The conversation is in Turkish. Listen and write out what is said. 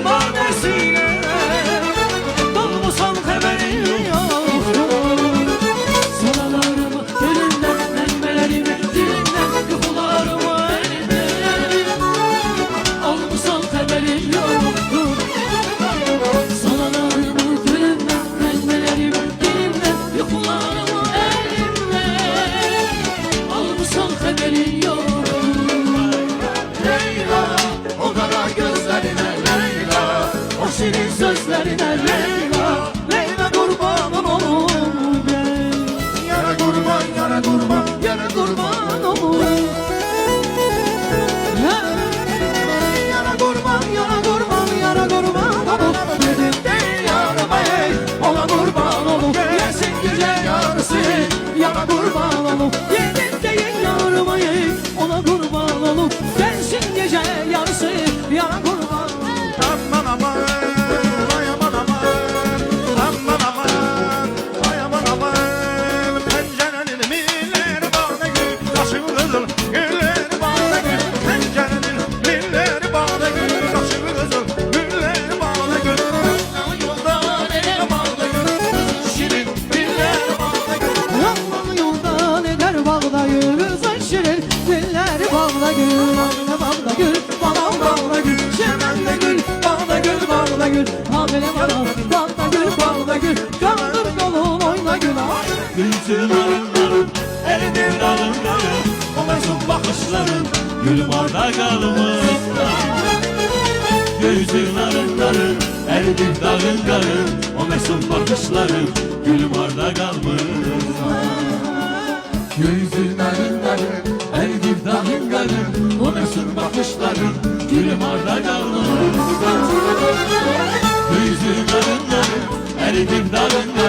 pervanesiyle dolmusan haberin yoktur. Sıralarımı elinden, elmelerimi dilinden, yuhularımı elinden almışsan haberin yoktur. Sıralarımı elinden, elmelerimi dilimden, yuhularımı elimden almışsan haberin yoktur. Leyla, o kara gözlerine Leyla, o şirin sözlerine Leyla, Leyla kurbanın olur ben. Yara kurban, yara kurban, Yara kurban olur. yara kurban, Yara kurban, yara kurban olur. Dedim de yarama ey, ona kurban olur. Yesin gece yarısı, yara kurban olur. Yedim de yarama ey, ona kurban olur. Gelsin gece yarısı, yara kurban olur. aman aman, ay aman aman, aman aman, ay aman aman. Pencerenin milleri bağda gül, taşı kızıl, gülleri bağda gül. Pencerenin milleri bağda gül, taşı kızıl, gülleri bağda gül. Yolda nereye bağda gül, şirin diller bağda gül. Yoldan yoldan eder bağda gül, şirin diller bağda gül. Bağda gül, bağda gül, çemende gül, bağda gül, bağda gül. Habere bana, bağda gül, bağda gül. Kaldır kolun oyna gül. Gülsün arınlarım, eridir dalınlarım. O mesut bakışların, gülüm orada kalmış. Gülsün arınlarım, eridir dalınlarım. O mesut bakışların, gülüm orada kalmış. Gülsün arınlarım, eridir dalınlarım. O mesut bakışların, gülüm orada kalmış. Gülsün arınlarım, eridir dalınlarım.